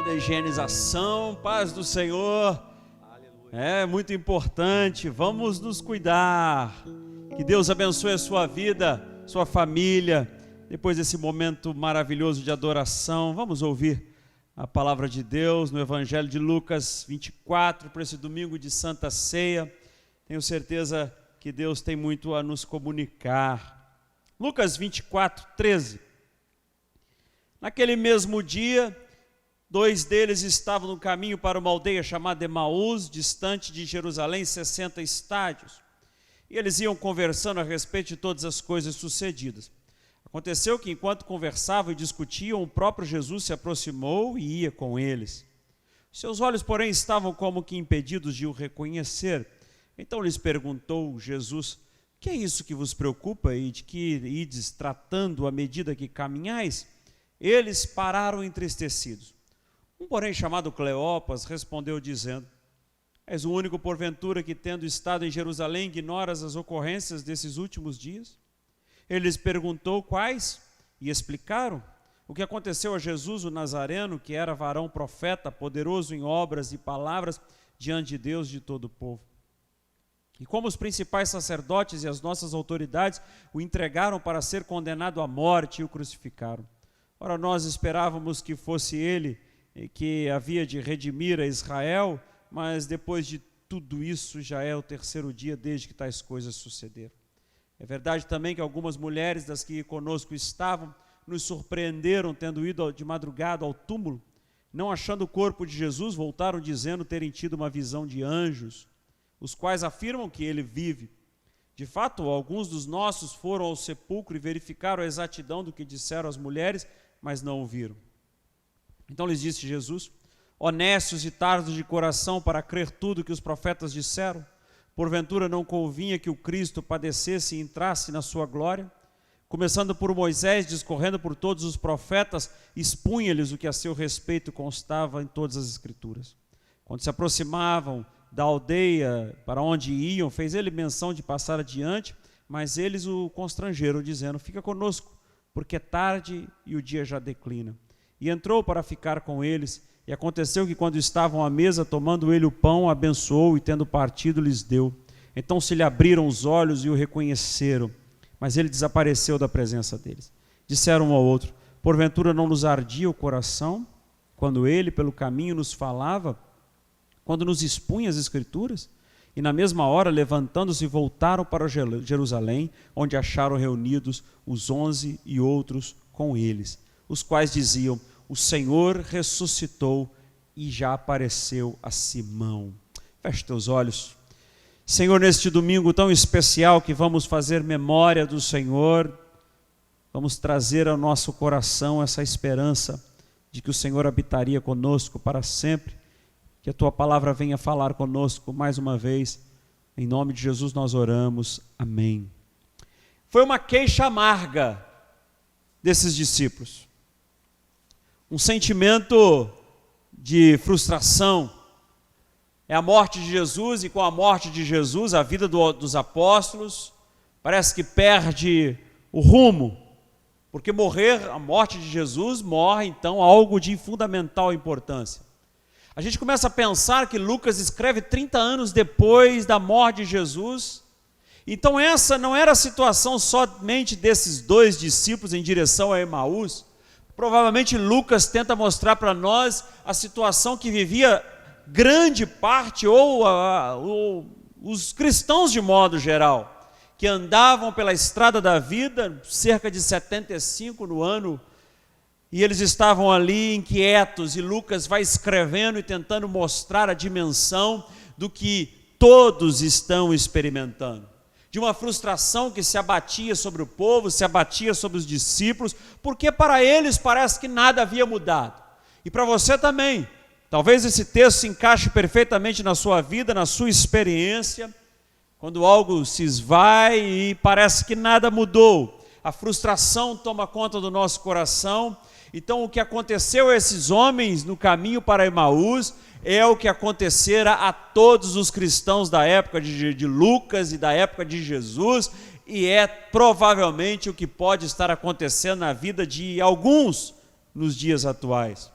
tempo da higienização, paz do Senhor. É muito importante, vamos nos cuidar. Que Deus abençoe a sua vida, sua família. Depois desse momento maravilhoso de adoração, vamos ouvir a palavra de Deus no Evangelho de Lucas 24, para esse domingo de Santa Ceia. Tenho certeza que Deus tem muito a nos comunicar. Lucas 24, 13. Naquele mesmo dia, dois deles estavam no caminho para uma aldeia chamada Emaús, distante de Jerusalém, 60 estádios. E eles iam conversando a respeito de todas as coisas sucedidas. Aconteceu que, enquanto conversavam e discutiam, o próprio Jesus se aproximou e ia com eles. Seus olhos, porém, estavam como que impedidos de o reconhecer. Então lhes perguntou Jesus: que é isso que vos preocupa e de que ides tratando à medida que caminhais? Eles pararam entristecidos. Um, porém, chamado Cleopas, respondeu dizendo: és o único, porventura, que, tendo estado em Jerusalém, ignoras as ocorrências desses últimos dias? Ele lhes perguntou quais, e explicaram o que aconteceu a Jesus, o Nazareno, que era varão profeta, poderoso em obras e palavras diante de Deus e de todo o povo. E como os principais sacerdotes e as nossas autoridades o entregaram para ser condenado à morte e o crucificaram. Ora, nós esperávamos que fosse ele que havia de redimir a Israel, mas depois de tudo isso já é o terceiro dia desde que tais coisas sucederam. É verdade também que algumas mulheres das que conosco estavam nos surpreenderam tendo ido de madrugada ao túmulo, não achando o corpo de Jesus, voltaram dizendo terem tido uma visão de anjos, os quais afirmam que ele vive. De fato, alguns dos nossos foram ao sepulcro e verificaram a exatidão do que disseram as mulheres, mas não o viram. Então lhes disse Jesus: honestos e tardos de coração para crer tudo que os profetas disseram, porventura não convinha que o Cristo padecesse e entrasse na sua glória? Começando por Moisés, discorrendo por todos os profetas, expunha-lhes o que a seu respeito constava em todas as Escrituras. Quando se aproximavam da aldeia para onde iam, fez ele menção de passar adiante, mas eles o constrangeram, dizendo: fica conosco, porque é tarde e o dia já declina. E entrou para ficar com eles, e aconteceu que quando estavam à mesa, tomando ele o pão, abençoou e tendo partido lhes deu. Então se lhe abriram os olhos e o reconheceram, mas ele desapareceu da presença deles. Disseram um ao outro: porventura não nos ardia o coração, quando ele pelo caminho nos falava, quando nos expunha as Escrituras? E na mesma hora, levantando-se, voltaram para Jerusalém, onde acharam reunidos os 11 e outros com eles, os quais diziam: o Senhor ressuscitou e já apareceu a Simão. Feche teus olhos. Senhor, neste domingo tão especial que vamos fazer memória do Senhor, vamos trazer ao nosso coração essa esperança de que o Senhor habitaria conosco para sempre. Que a tua palavra venha falar conosco mais uma vez. Em nome de Jesus nós oramos. Amém. Foi uma queixa amarga desses discípulos. Um sentimento de frustração. É a morte de Jesus, e com a morte de Jesus, a vida dos apóstolos parece que perde o rumo. Porque a morte de Jesus, morre então algo de fundamental importância. A gente começa a pensar que Lucas escreve 30 anos depois da morte de Jesus. Então essa não era a situação somente desses dois discípulos em direção a Emaús. Provavelmente Lucas tenta mostrar para nós a situação que vivia grande parte, ou os cristãos de modo geral, que andavam pela estrada da vida, cerca de 75 no ano, e eles estavam ali inquietos, e Lucas vai escrevendo e tentando mostrar a dimensão do que todos estão experimentando. De uma frustração que se abatia sobre o povo, se abatia sobre os discípulos, porque para eles parece que nada havia mudado. E para você também. Talvez esse texto se encaixe perfeitamente na sua vida, na sua experiência, quando algo se esvai e parece que nada mudou. A frustração toma conta do nosso coração. Então o que aconteceu a esses homens no caminho para Emaús é o que acontecera a todos os cristãos da época de Lucas e da época de Jesus, e é provavelmente o que pode estar acontecendo na vida de alguns nos dias atuais.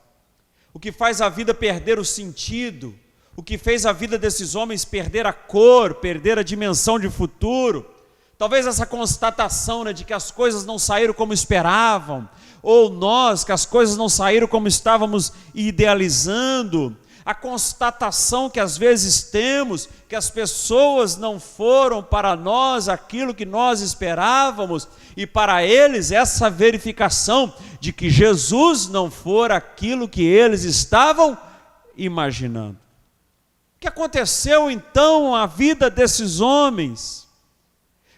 o que faz a vida perder o sentido, o que fez a vida desses homens perder a cor, perder a dimensão de futuro. Talvez essa constatação, né, de que as coisas não saíram como esperavam, ou nós, que as coisas não saíram como estávamos idealizando, a constatação que às vezes temos, que as pessoas não foram para nós aquilo que nós esperávamos, e para eles essa verificação de que Jesus não fora aquilo que eles estavam imaginando. O que aconteceu então à vida desses homens?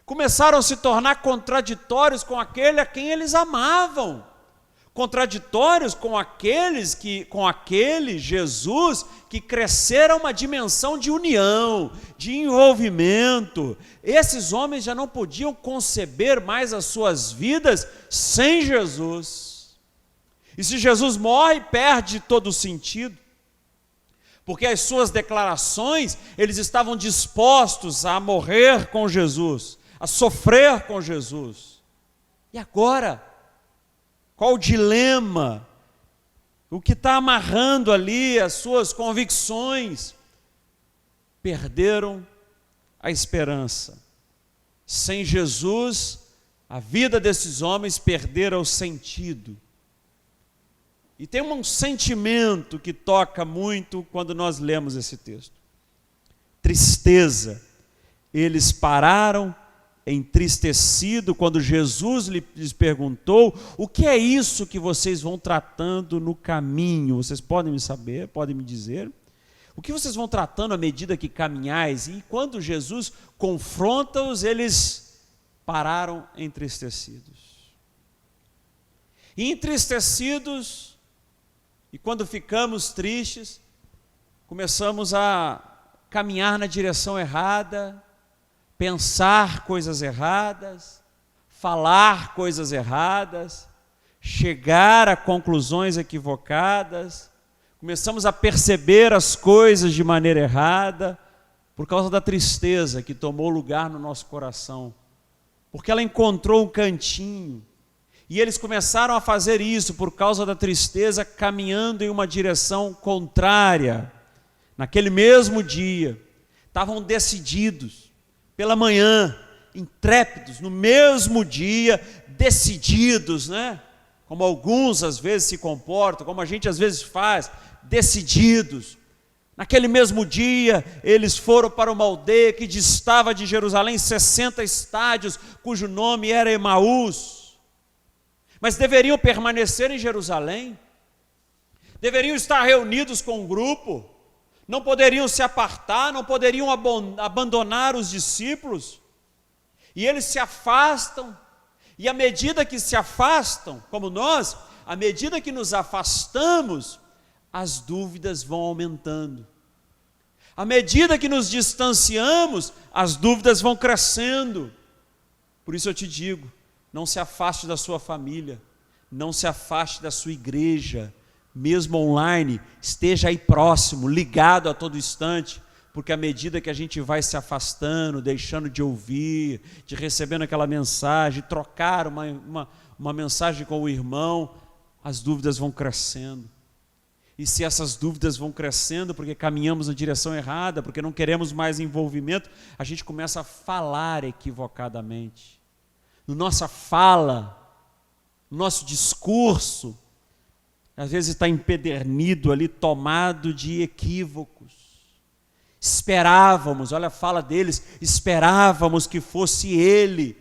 Começaram a se tornar contraditórios com aquele a quem eles amavam, contraditórios com aquele Jesus que crescera uma dimensão de união, de envolvimento. Esses homens já não podiam conceber mais as suas vidas sem Jesus. E se Jesus morre, perde todo o sentido, porque as suas declarações, eles estavam dispostos a morrer com Jesus, a sofrer com Jesus. E agora, qual o dilema? O que está amarrando ali as suas convicções? Perderam a esperança. Sem Jesus, a vida desses homens perdera o sentido. E tem um sentimento que toca muito quando nós lemos esse texto: tristeza. Eles pararam entristecido quando Jesus lhes perguntou: o que é isso que vocês vão tratando no caminho? Vocês podem me saber, podem me dizer? O que vocês vão tratando à medida que caminhais? E quando Jesus confronta-os, eles pararam entristecidos. E entristecidos, e quando ficamos tristes, começamos a caminhar na direção errada, pensar coisas erradas, falar coisas erradas, chegar a conclusões equivocadas, começamos a perceber as coisas de maneira errada, por causa da tristeza que tomou lugar no nosso coração, porque ela encontrou um cantinho, e eles começaram a fazer isso por causa da tristeza, caminhando em uma direção contrária. Naquele mesmo dia, estavam decididos, pela manhã, intrépidos, no mesmo dia, decididos, né? Como alguns às vezes se comportam, como a gente às vezes faz, decididos. Naquele mesmo dia, eles foram para uma aldeia que distava de Jerusalém 60 estádios, cujo nome era Emaús. Mas deveriam permanecer em Jerusalém, deveriam estar reunidos com um grupo, não poderiam se apartar, não poderiam abandonar os discípulos. E eles se afastam, e à medida que se afastam, como nós, à medida que nos afastamos, as dúvidas vão aumentando. À medida que nos distanciamos, as dúvidas vão crescendo. Por isso eu te digo, não se afaste da sua família, não se afaste da sua igreja, mesmo online, esteja aí próximo, ligado a todo instante, porque à medida que a gente vai se afastando, deixando de ouvir, de recebendo aquela mensagem, trocar uma mensagem com o irmão, as dúvidas vão crescendo. E se essas dúvidas vão crescendo, porque caminhamos na direção errada, porque não queremos mais envolvimento, a gente começa a falar equivocadamente. Na nossa fala, no nosso discurso, às vezes está empedernido ali, tomado de equívocos. Esperávamos, olha a fala deles, esperávamos que fosse Ele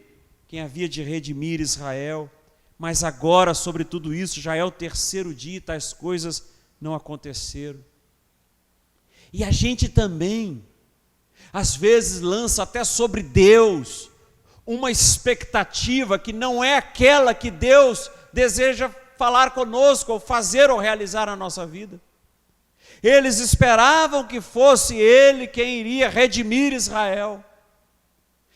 quem havia de redimir Israel, mas agora sobre tudo isso, já é o terceiro dia e tais coisas não aconteceram. E a gente também, às vezes lança até sobre Deus uma expectativa que não é aquela que Deus deseja falar conosco, ou fazer ou realizar na nossa vida. Eles esperavam que fosse Ele quem iria redimir Israel.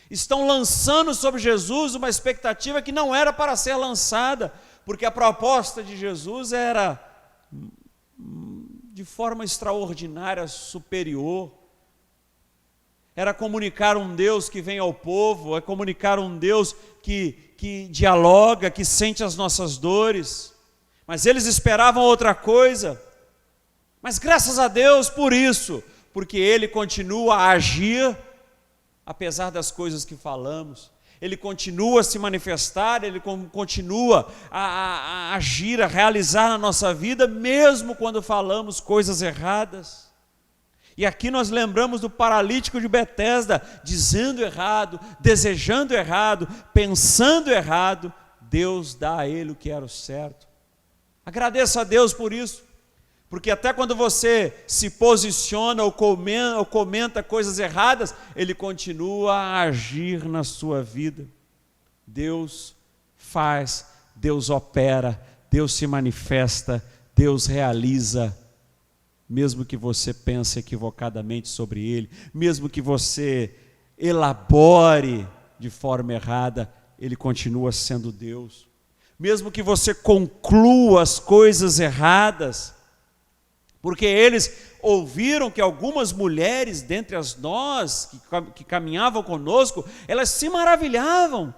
Estão lançando sobre Jesus uma expectativa que não era para ser lançada, porque a proposta de Jesus era de forma extraordinária, superior. Era comunicar um Deus que vem ao povo, é comunicar um Deus que dialoga, que sente as nossas dores. Mas eles esperavam outra coisa. Mas graças a Deus por isso, porque Ele continua a agir, apesar das coisas que falamos. Ele continua a se manifestar, Ele continua a agir, a realizar na nossa vida, mesmo quando falamos coisas erradas. E aqui nós lembramos do paralítico de Betesda, dizendo errado, desejando errado, pensando errado, Deus dá a ele o que era o certo. Agradeça a Deus por isso, porque até quando você se posiciona ou comenta coisas erradas, Ele continua a agir na sua vida. Deus faz, Deus opera, Deus se manifesta, Deus realiza, mesmo que você pense equivocadamente sobre Ele, mesmo que você elabore de forma errada, Ele continua sendo Deus. Mesmo que você conclua as coisas erradas, porque eles ouviram que algumas mulheres dentre as nós que caminhavam conosco, elas se maravilharam,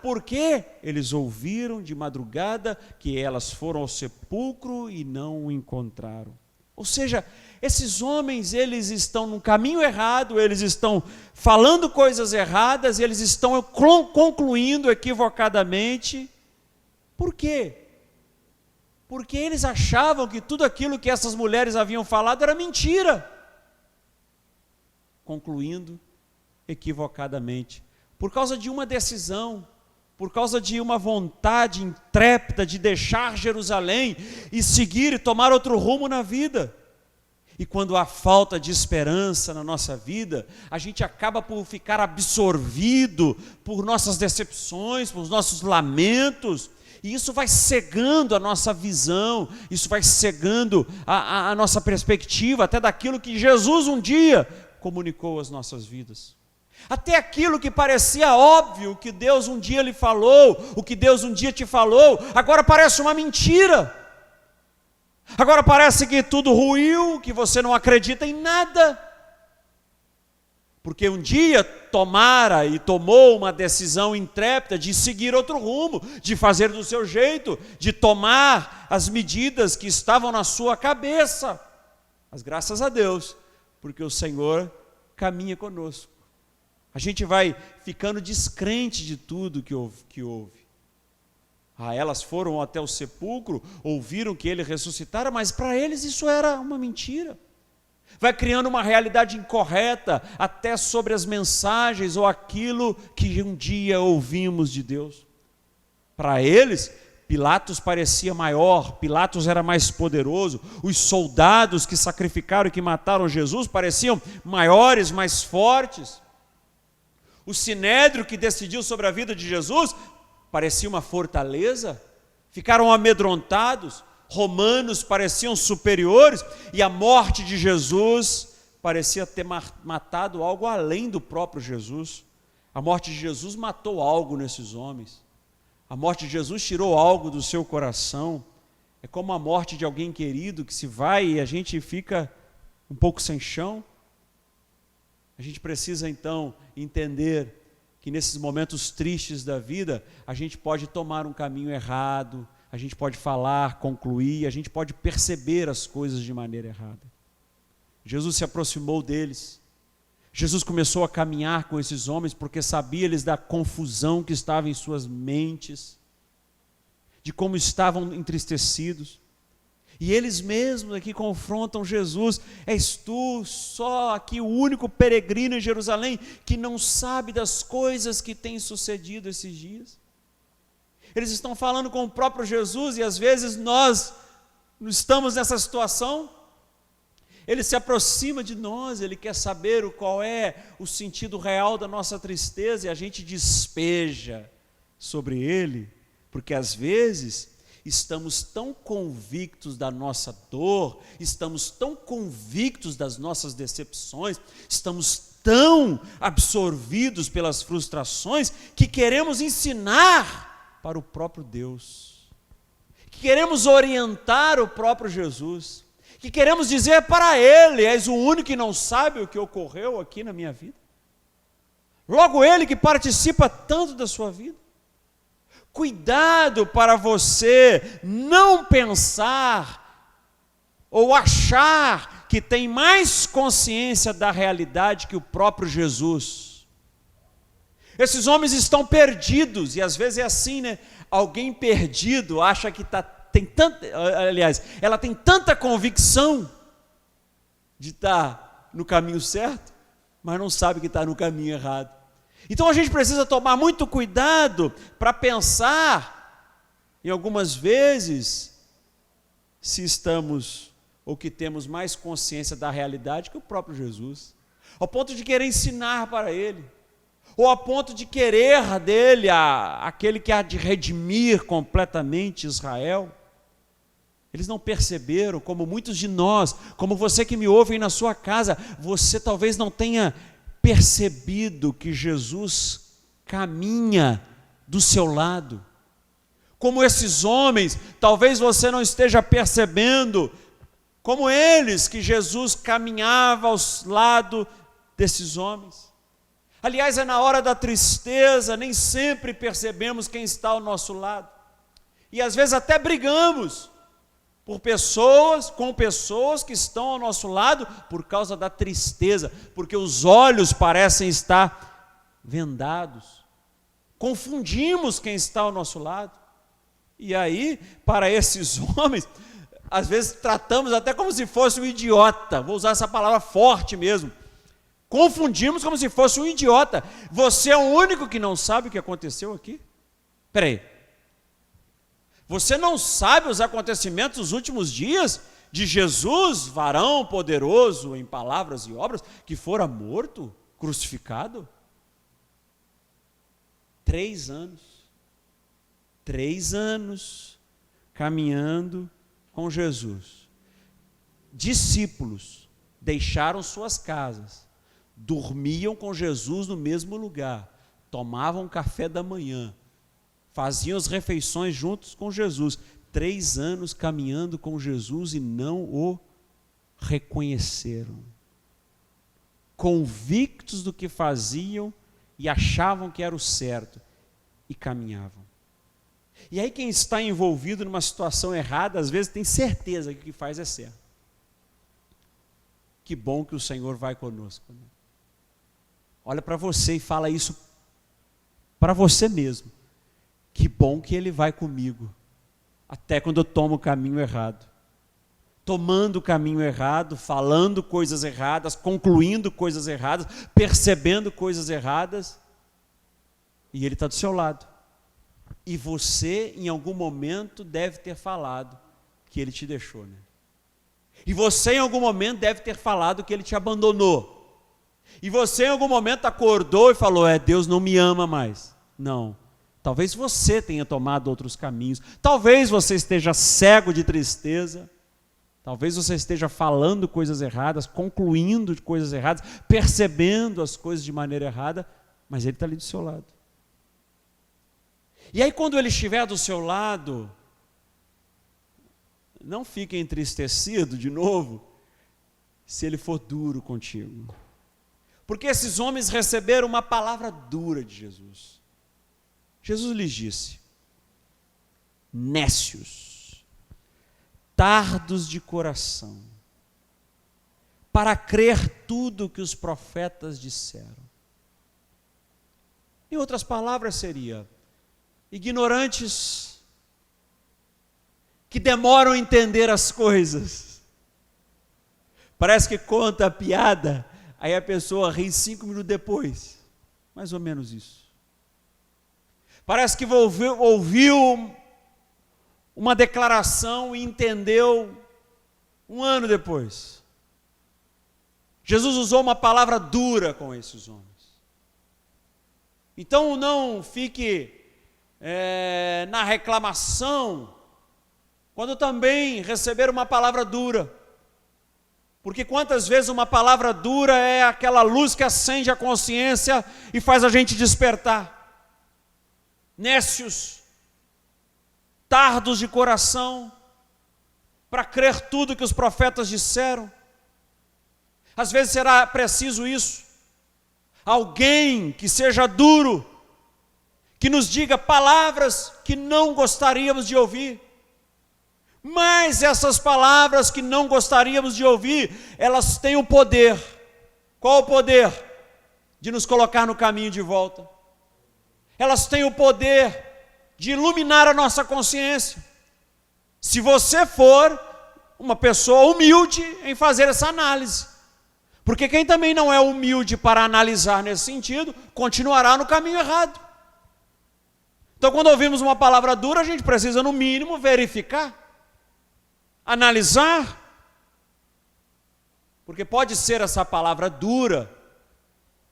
porque eles ouviram de madrugada que elas foram ao sepulcro e não o encontraram. Ou seja, esses homens, eles estão no caminho errado, eles estão falando coisas erradas, eles estão concluindo equivocadamente. Por quê? Porque eles achavam que tudo aquilo que essas mulheres haviam falado era mentira, concluindo equivocadamente, por causa de uma decisão, por causa de uma vontade intrépida de deixar Jerusalém e seguir e tomar outro rumo na vida. E quando há falta de esperança na nossa vida, a gente acaba por ficar absorvido por nossas decepções, por nossos lamentos, e isso vai cegando a nossa visão, isso vai cegando a nossa perspectiva, até daquilo que Jesus um dia comunicou às nossas vidas. Até aquilo que parecia óbvio, o que Deus um dia lhe falou, o que Deus um dia te falou, agora parece uma mentira. Agora parece que tudo ruiu, que você não acredita em nada. Porque um dia tomara e tomou uma decisão intrépida de seguir outro rumo, de fazer do seu jeito, de tomar as medidas que estavam na sua cabeça. Mas graças a Deus, porque o Senhor caminha conosco. A gente vai ficando descrente de tudo que houve. Elas foram até o sepulcro, ouviram que ele ressuscitara, mas para eles isso era uma mentira. Vai criando uma realidade incorreta até sobre as mensagens ou aquilo que um dia ouvimos de Deus. Para eles, Pilatos parecia maior, Pilatos era mais poderoso, os soldados que sacrificaram e que mataram Jesus pareciam maiores, mais fortes. O sinédrio que decidiu sobre a vida de Jesus parecia uma fortaleza, ficaram amedrontados. Romanos pareciam superiores, e a morte de Jesus parecia ter matado algo além do próprio Jesus. A morte de Jesus matou algo nesses homens. A morte de Jesus tirou algo do seu coração. É como a morte de alguém querido que se vai e a gente fica um pouco sem chão. A gente precisa então entender que nesses momentos tristes da vida, a gente pode tomar um caminho errado, a gente pode falar, concluir, a gente pode perceber as coisas de maneira errada. Jesus se aproximou deles. Jesus começou a caminhar com esses homens porque sabia eles da confusão que estava em suas mentes, de como estavam entristecidos. E eles mesmos aqui confrontam Jesus. És tu só aqui o único peregrino em Jerusalém que não sabe das coisas que têm sucedido esses dias? Eles estão falando com o próprio Jesus e às vezes nós estamos nessa situação. Ele se aproxima de nós, Ele quer saber qual é o sentido real da nossa tristeza e a gente despeja sobre Ele, porque às vezes estamos tão convictos da nossa dor, estamos tão convictos das nossas decepções, estamos tão absorvidos pelas frustrações que queremos ensinar para o próprio Deus, que queremos orientar o próprio Jesus, que queremos dizer para Ele: és o único que não sabe o que ocorreu aqui na minha vida. Logo Ele que participa tanto da sua vida. Cuidado para você não pensar ou achar que tem mais consciência da realidade que o próprio Jesus. Esses homens estão perdidos, e às vezes é assim, né? Alguém perdido acha que ela tem tanta convicção de estar no caminho certo, mas não sabe que está no caminho errado. Então a gente precisa tomar muito cuidado para pensar, em algumas vezes, se estamos ou que temos mais consciência da realidade que o próprio Jesus, ao ponto de querer ensinar para ele, ou a ponto de querer dele aquele que há de redimir completamente Israel. Eles não perceberam, como muitos de nós, como você que me ouve aí na sua casa, você talvez não tenha percebido que Jesus caminha do seu lado. Como esses homens, talvez você não esteja percebendo, como eles, que Jesus caminhava ao lado desses homens. Aliás, é na hora da tristeza, nem sempre percebemos quem está ao nosso lado. E às vezes até brigamos com pessoas que estão ao nosso lado por causa da tristeza, porque os olhos parecem estar vendados. Confundimos quem está ao nosso lado. E aí, para esses homens, às vezes tratamos até como se fosse um idiota. Vou usar essa palavra forte mesmo. Confundimos como se fosse um idiota. Você é o único que não sabe o que aconteceu aqui? Espera aí. Você não sabe os acontecimentos dos últimos dias de Jesus, varão poderoso em palavras e obras, que fora morto, crucificado? 3 anos. 3 anos caminhando com Jesus. Discípulos deixaram suas casas, dormiam com Jesus no mesmo lugar, tomavam café da manhã, faziam as refeições juntos com Jesus. 3 anos caminhando com Jesus e não o reconheceram. Convictos do que faziam e achavam que era o certo e caminhavam. E aí quem está envolvido numa situação errada, às vezes tem certeza que o que faz é certo. Que bom que o Senhor vai conosco, né? Olha para você e fala isso para você mesmo. Que bom que Ele vai comigo, até quando eu tomo o caminho errado. Tomando o caminho errado, falando coisas erradas, concluindo coisas erradas, percebendo coisas erradas, e Ele está do seu lado. E você, em algum momento, deve ter falado que Ele te deixou, né? E você, em algum momento, deve ter falado que Ele te abandonou. E você, em algum momento, acordou e falou: Deus não me ama mais. Não. Talvez você tenha tomado outros caminhos. Talvez você esteja cego de tristeza. Talvez você esteja falando coisas erradas, concluindo coisas erradas, percebendo as coisas de maneira errada, mas Ele está ali do seu lado. E aí, quando Ele estiver do seu lado, não fique entristecido de novo, se Ele for duro contigo. Porque esses homens receberam uma palavra dura de Jesus. Jesus lhes disse: nécios, tardos de coração, para crer tudo o que os profetas disseram. Em outras palavras seria: ignorantes, que demoram a entender as coisas. Parece que conta a piada, aí a pessoa ri 5 minutos depois. Mais ou menos isso. Parece que ouviu uma declaração e entendeu 1 ano depois. Jesus usou uma palavra dura com esses homens. Então não fique na reclamação quando também receber uma palavra dura. Porque quantas vezes uma palavra dura é aquela luz que acende a consciência e faz a gente despertar. Nécios, tardos de coração, para crer tudo que os profetas disseram. Às vezes será preciso isso. Alguém que seja duro, que nos diga palavras que não gostaríamos de ouvir. Mas essas palavras que não gostaríamos de ouvir, elas têm o poder. Qual o poder? De nos colocar no caminho de volta. Elas têm o poder de iluminar a nossa consciência. Se você for uma pessoa humilde em fazer essa análise. Porque quem também não é humilde para analisar nesse sentido, continuará no caminho errado. Então, quando ouvimos uma palavra dura, a gente precisa, no mínimo, verificar, analisar. Porque pode ser essa palavra dura,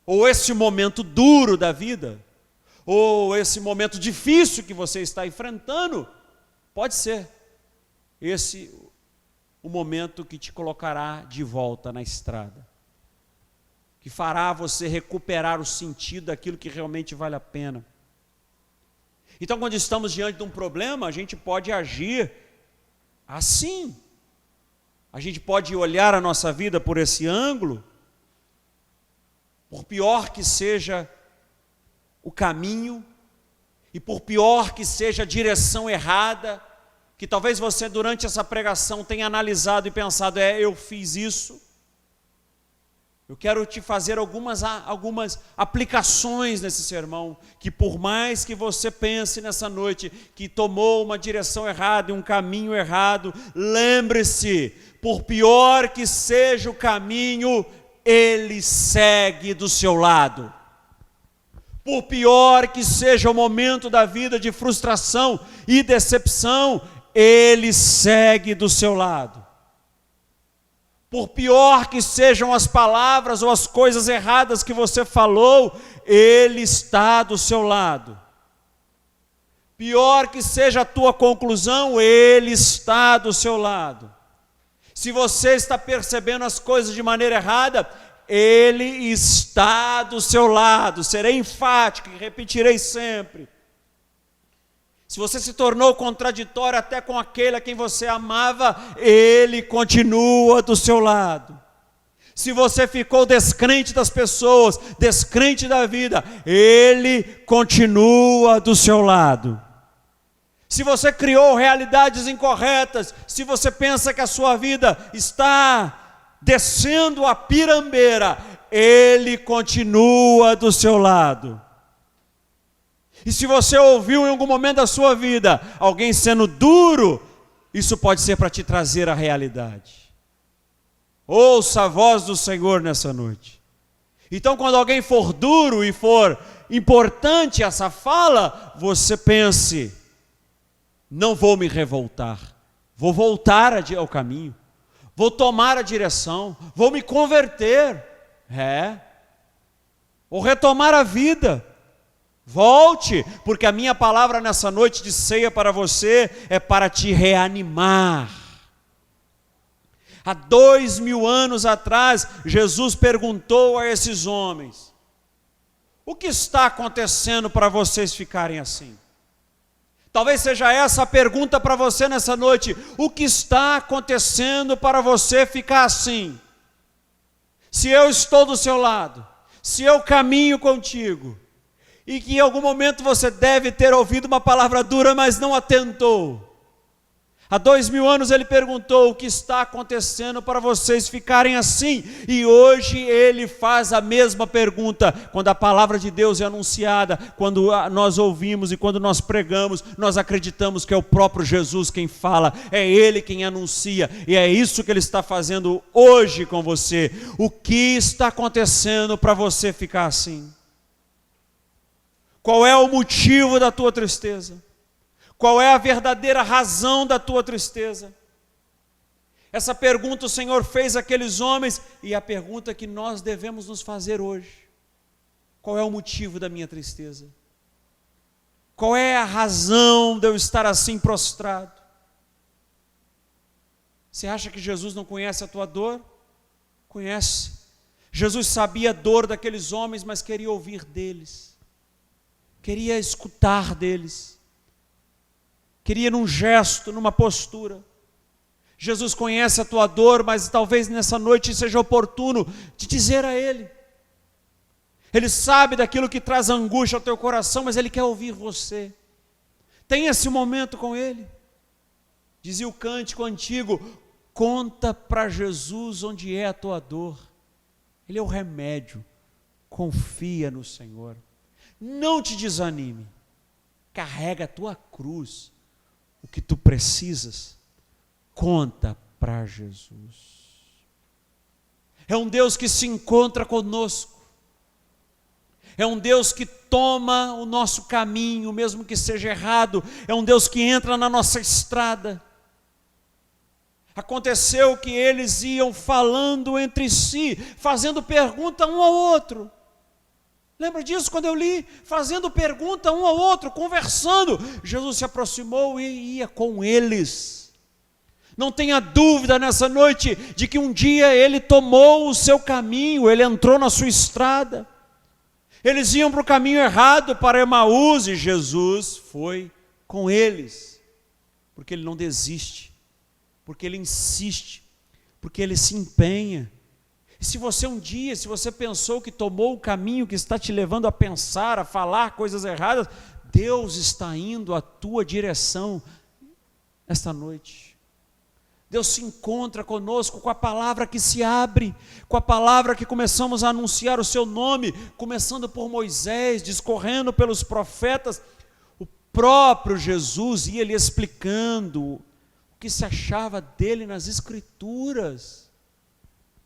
ou esse momento duro da vida, ou esse momento difícil que você está enfrentando, pode ser esse o momento que te colocará de volta na estrada, que fará você recuperar o sentido daquilo que realmente vale a pena. Então, quando estamos diante de um problema, a gente pode agir assim. A gente pode olhar a nossa vida por esse ângulo, por pior que seja o caminho, e por pior que seja a direção errada, que talvez você durante essa pregação tenha analisado e pensado, eu fiz isso. Eu quero te fazer algumas aplicações nesse sermão, que por mais que você pense nessa noite que tomou uma direção errada e um caminho errado, lembre-se, por pior que seja o caminho, Ele segue do seu lado. Por pior que seja o momento da vida de frustração e decepção, Ele segue do seu lado. Por pior que sejam as palavras ou as coisas erradas que você falou, Ele está do seu lado. Pior que seja a tua conclusão, Ele está do seu lado. Se você está percebendo as coisas de maneira errada, Ele está do seu lado. Serei enfático e repetirei sempre. Se você se tornou contraditório até com aquele a quem você amava, Ele continua do seu lado. Se você ficou descrente das pessoas, descrente da vida, Ele continua do seu lado. Se você criou realidades incorretas, se você pensa que a sua vida está descendo a pirambeira, Ele continua do seu lado. E se você ouviu em algum momento da sua vida alguém sendo duro, isso pode ser para te trazer a realidade. Ouça a voz do Senhor nessa noite. Então, quando alguém for duro e for importante essa fala, você pense, não vou me revoltar, vou voltar ao caminho, vou tomar a direção, vou me converter, vou retomar a vida. Volte, porque a minha palavra nessa noite de ceia para você é para te reanimar. Há 2000 anos atrás, Jesus perguntou a esses homens, o que está acontecendo para vocês ficarem assim? Talvez seja essa a pergunta para você nessa noite, o que está acontecendo para você ficar assim? Se eu estou do seu lado, se eu caminho contigo, e que em algum momento você deve ter ouvido uma palavra dura, mas não atentou. Há 2000 anos ele perguntou, o que está acontecendo para vocês ficarem assim? E hoje ele faz a mesma pergunta, quando a palavra de Deus é anunciada, quando nós ouvimos e quando nós pregamos, nós acreditamos que é o próprio Jesus quem fala, é Ele quem anuncia, e é isso que Ele está fazendo hoje com você. O que está acontecendo para você ficar assim? Qual é o motivo da tua tristeza? Qual é a verdadeira razão da tua tristeza? Essa pergunta o Senhor fez àqueles homens e a pergunta que nós devemos nos fazer hoje. Qual é o motivo da minha tristeza? Qual é a razão de eu estar assim prostrado? Você acha que Jesus não conhece a tua dor? Conhece. Jesus sabia a dor daqueles homens, mas queria ouvir deles. Queria escutar deles, queria num gesto, numa postura. Jesus conhece a tua dor, mas talvez nessa noite seja oportuno de dizer a Ele. Ele sabe daquilo que traz angústia ao teu coração, mas Ele quer ouvir você. Tenha esse momento com Ele. Dizia o cântico antigo: conta para Jesus onde é a tua dor. Ele é o remédio. Confia no Senhor. Não te desanime. Carrega a tua cruz. O que tu precisas, conta para Jesus. É um Deus que se encontra conosco. É um Deus que toma o nosso caminho, mesmo que seja errado. É um Deus que entra na nossa estrada. Aconteceu que eles iam falando entre si, fazendo pergunta um ao outro. Lembra disso quando eu li? Fazendo pergunta um ao outro, conversando. Jesus se aproximou e ia com eles. Não tenha dúvida nessa noite de que um dia ele tomou o seu caminho, ele entrou na sua estrada. Eles iam para o caminho errado, para Emaús, e Jesus foi com eles. Porque ele não desiste, porque ele insiste, porque ele se empenha. E se você pensou que tomou o caminho que está te levando a pensar, a falar coisas erradas, Deus está indo à tua direção esta noite. Deus se encontra conosco com a palavra que se abre, com a palavra que começamos a anunciar o seu nome, começando por Moisés, discorrendo pelos profetas. O próprio Jesus ia lhe explicando o que se achava dele nas Escrituras,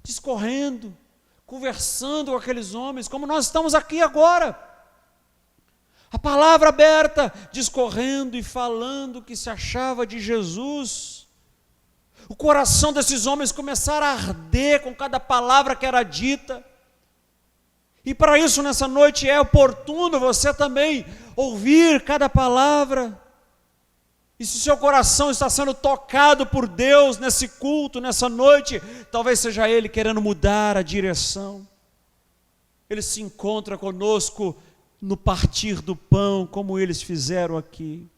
discorrendo, conversando com aqueles homens, como nós estamos aqui agora. A palavra aberta, discorrendo e falando o que se achava de Jesus. O coração desses homens começara a arder com cada palavra que era dita. E para isso, nessa noite, é oportuno você também ouvir cada palavra. E se o seu coração está sendo tocado por Deus nesse culto, nessa noite, talvez seja Ele querendo mudar a direção. Ele se encontra conosco no partir do pão, como eles fizeram aqui.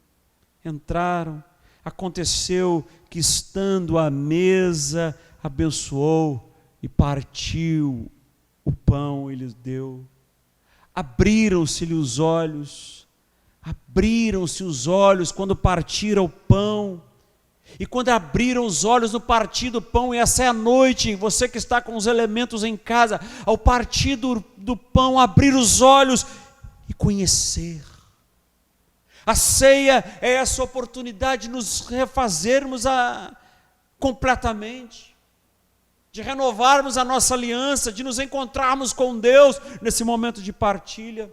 Entraram, aconteceu que estando à mesa, abençoou e partiu o pão e lhes deu. Abriram-se-lhe os olhos. Abriram-se os olhos quando partiram o pão. E quando abriram os olhos no partir do pão, e essa é a noite, você que está com os elementos em casa, ao partir do pão, abrir os olhos e conhecer. A ceia é essa oportunidade de nos refazermos completamente, de renovarmos a nossa aliança, de nos encontrarmos com Deus nesse momento de partilha.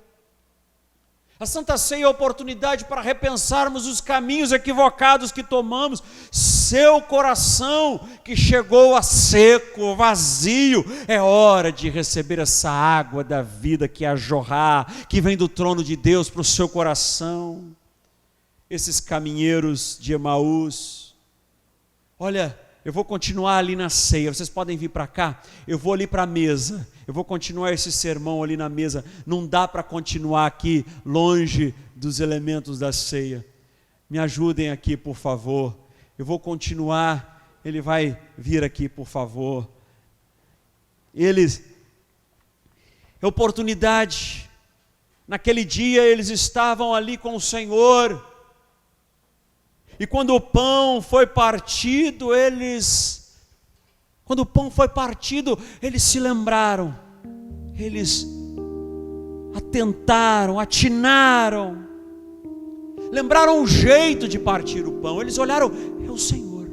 A Santa Ceia é a oportunidade para repensarmos os caminhos equivocados que tomamos. Seu coração que chegou a seco, vazio, é hora de receber essa água da vida que é a jorrar, que vem do trono de Deus para o seu coração. Esses caminheiros de Emaús, olha, eu vou continuar ali na ceia, vocês podem vir para cá, eu vou ali para a mesa, eu vou continuar esse sermão ali na mesa, não dá para continuar aqui, longe dos elementos da ceia, me ajudem aqui por favor, eu vou continuar, ele vai vir aqui por favor, oportunidade, naquele dia eles estavam ali com o Senhor, e quando o pão foi partido, eles se lembraram, eles atentaram, atinaram, lembraram o jeito de partir o pão, eles olharam, é o Senhor,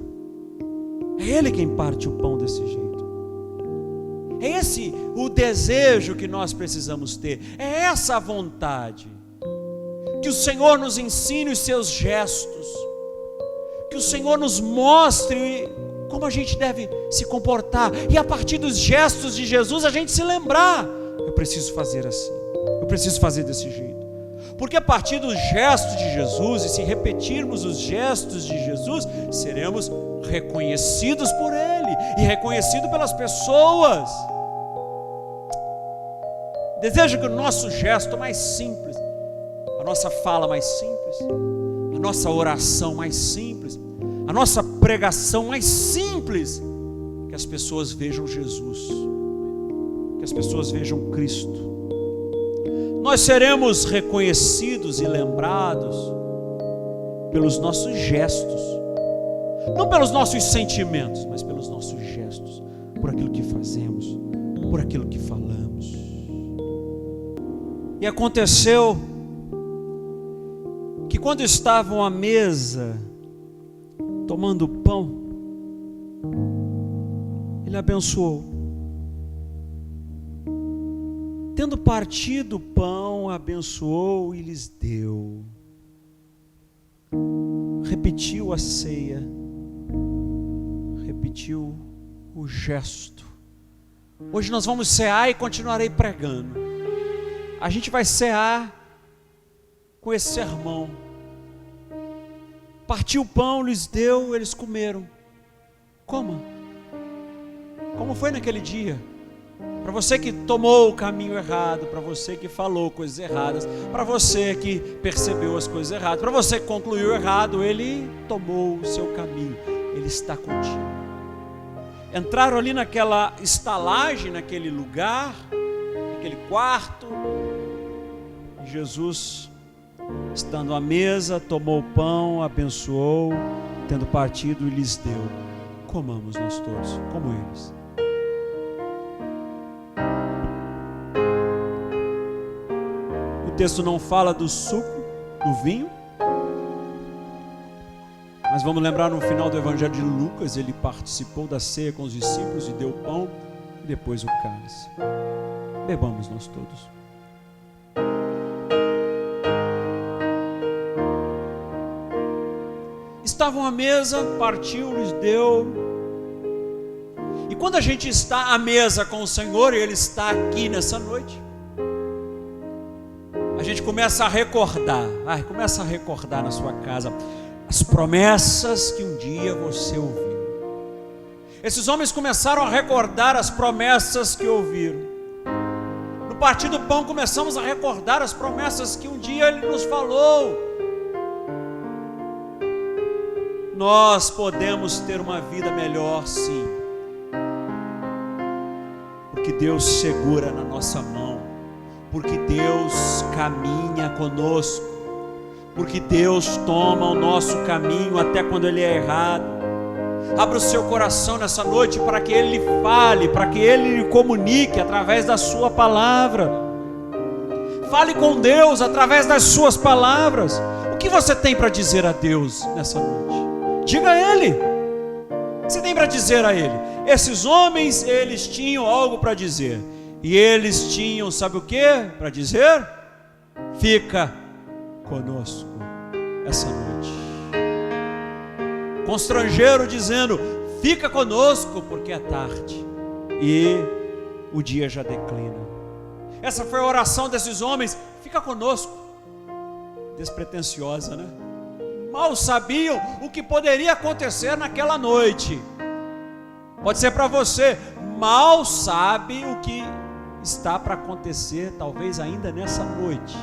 é Ele quem parte o pão desse jeito, é esse o desejo que nós precisamos ter, é essa a vontade, que o Senhor nos ensine os seus gestos, que o Senhor nos mostre como a gente deve se comportar, e a partir dos gestos de Jesus a gente se lembrar, eu preciso fazer assim, eu preciso fazer desse jeito, porque a partir dos gestos de Jesus, e se repetirmos os gestos de Jesus, seremos reconhecidos por Ele, e reconhecidos pelas pessoas. Desejo que o nosso gesto mais simples, a nossa fala mais simples, a nossa oração mais simples, a nossa pregação mais simples, que as pessoas vejam Jesus, que as pessoas vejam Cristo. Nós seremos reconhecidos e lembrados pelos nossos gestos, Não pelos nossos sentimentos, mas pelos nossos gestos, por aquilo que fazemos, por aquilo que falamos. E aconteceu que quando estavam à mesa, tomando pão, ele abençoou. Tendo partido o pão, abençoou e lhes deu. Repetiu a ceia, repetiu o gesto. Hoje nós vamos cear e continuarei pregando. A gente vai cear com esse sermão. Partiu o pão, lhes deu, eles comeram. Coma. Como foi naquele dia? Para você que tomou o caminho errado, para você que falou coisas erradas, para você que percebeu as coisas erradas, para você que concluiu errado, ele tomou o seu caminho, ele está contigo. Entraram ali naquela estalagem, naquele lugar, naquele quarto, e Jesus, estando à mesa, tomou o pão, abençoou, tendo partido, e lhes deu. Comamos nós todos, como eles. O texto não fala do suco, do vinho, mas vamos lembrar no final do Evangelho de Lucas, ele participou da ceia com os discípulos e deu o pão e depois o cálice. Bebamos nós todos. Estavam à mesa, partiu, lhes deu. E quando a gente está à mesa com o Senhor, e Ele está aqui nessa noite, a gente começa a recordar, começa a recordar na sua casa as promessas que um dia você ouviu. Esses homens começaram a recordar as promessas que ouviram. No partir do pão começamos a recordar as promessas que um dia Ele nos falou. Nós podemos ter uma vida melhor, sim, porque Deus segura na nossa mão, porque Deus caminha conosco, porque Deus toma o nosso caminho até quando ele é errado. Abra o seu coração nessa noite para que Ele lhe fale, para que Ele lhe comunique através da sua palavra. Fale com Deus através das suas palavras. O que você tem para dizer a Deus nessa noite? Diga a Ele. O que você tem para dizer a Ele? Esses homens, eles tinham algo para dizer. E eles tinham, sabe o que para dizer? Fica conosco essa noite. Constrangeiro dizendo, fica conosco porque é tarde e o dia já declina. Essa foi a oração desses homens, fica conosco. Despretensiosa, né? Mal sabiam o que poderia acontecer naquela noite. Pode ser para você, mal sabe o que está para acontecer, talvez ainda nessa noite.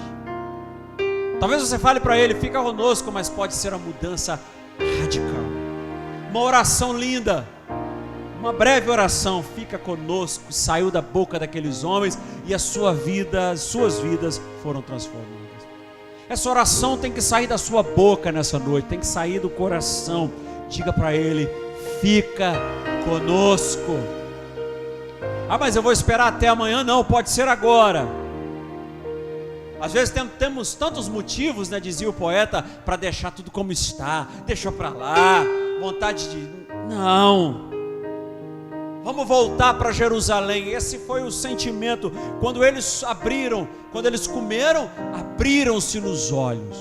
Talvez você fale para ele, fica conosco, mas pode ser a mudança radical. Uma oração linda, uma breve oração, fica conosco, saiu da boca daqueles homens e as suas vidas foram transformadas. Essa oração tem que sair da sua boca nessa noite, tem que sair do coração. Diga para ele, fica conosco. Mas eu vou esperar até amanhã. Não, pode ser agora. Às vezes temos tantos motivos, né, dizia o poeta, para deixar tudo como está. Deixou para lá, vontade de... Não, vamos voltar para Jerusalém. Esse foi o sentimento. Quando eles comeram, abriram-se os olhos,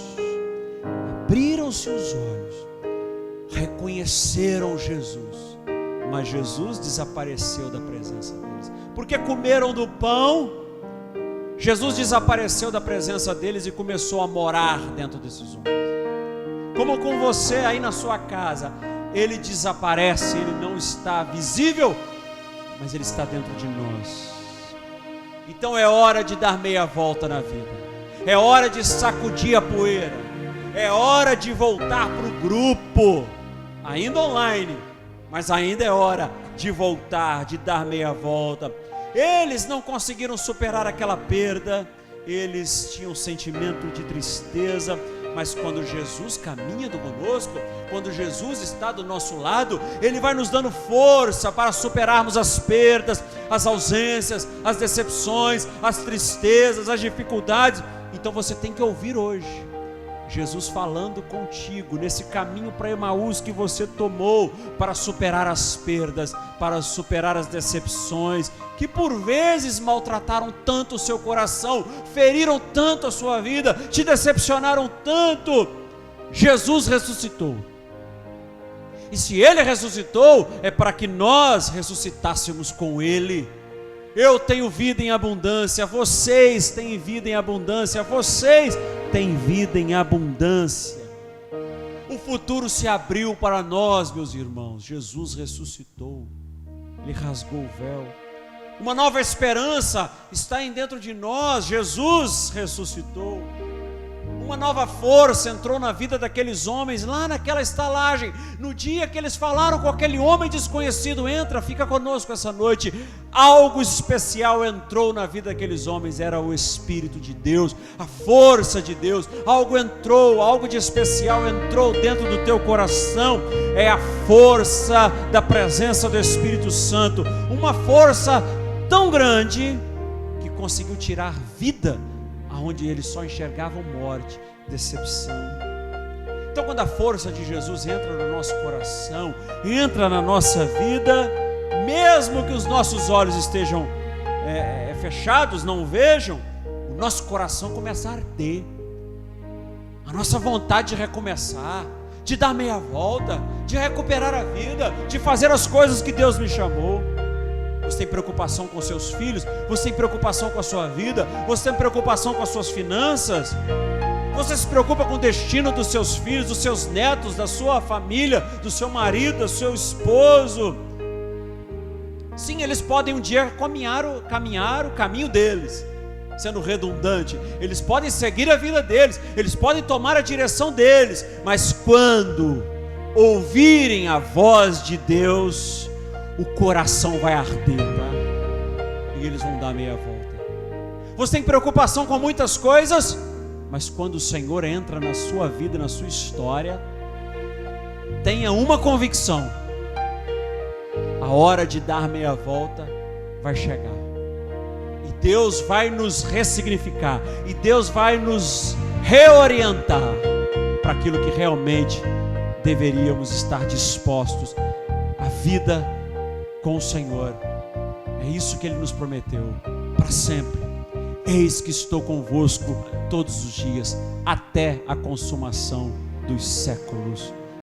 reconheceram Jesus, mas Jesus desapareceu da presença deles, porque comeram do pão. Jesus desapareceu da presença deles e começou a morar dentro desses homens. Como com você aí na sua casa, Ele desaparece, Ele não está visível, mas Ele está dentro de nós. Então é hora de dar meia volta na vida, é hora de sacudir a poeira, é hora de voltar para o grupo, ainda online, mas ainda é hora de voltar, de dar meia volta. Eles não conseguiram superar aquela perda, eles tinham um sentimento de tristeza, Mas quando Jesus caminha conosco, quando Jesus está do nosso lado, Ele vai nos dando força para superarmos as perdas, as ausências, as decepções, as tristezas, as dificuldades. Então você tem que ouvir hoje Jesus falando contigo nesse caminho para Emaús que você tomou para superar as perdas, para superar as decepções, que por vezes maltrataram tanto o seu coração, feriram tanto a sua vida, te decepcionaram tanto. Jesus ressuscitou. E se Ele ressuscitou, é para que nós ressuscitássemos com Ele. Eu tenho vida em abundância, vocês têm vida em abundância, vocês têm vida em abundância. O futuro se abriu para nós, meus irmãos. Jesus ressuscitou, Ele rasgou o véu. Uma nova esperança está dentro de nós. Jesus ressuscitou. Uma nova força entrou na vida daqueles homens lá naquela estalagem, no dia que eles falaram com aquele homem desconhecido: entra, fica conosco essa noite. Algo especial entrou na vida daqueles homens, era o Espírito de Deus, a força de Deus. Algo entrou, algo de especial entrou dentro do teu coração. É a força da presença do Espírito Santo, uma força tão grande que conseguiu tirar vida aonde eles só enxergavam morte, decepção. Então, quando a força de Jesus entra no nosso coração, entra na nossa vida, mesmo que os nossos olhos estejam fechados, não vejam, o nosso coração começa a arder, a nossa vontade de recomeçar, de dar meia volta, de recuperar a vida, de fazer as coisas que Deus me chamou. Você tem preocupação com seus filhos? Você tem preocupação com a sua vida? Você tem preocupação com as suas finanças? Você se preocupa com o destino dos seus filhos, dos seus netos, da sua família, do seu marido, do seu esposo? Sim, eles podem um dia caminhar o caminho deles, sendo redundante. Eles podem seguir a vida deles, eles podem tomar a direção deles, mas quando ouvirem a voz de Deus, o coração vai arder, tá? E eles vão dar meia volta. Você tem preocupação com muitas coisas, mas quando o Senhor entra na sua vida, na sua história, tenha uma convicção: a hora de dar meia volta vai chegar. E Deus vai nos ressignificar, e Deus vai nos reorientar para aquilo que realmente deveríamos estar dispostos. A vida com o Senhor, é isso que Ele nos prometeu, para sempre. Eis que estou convosco todos os dias, até a consumação dos séculos.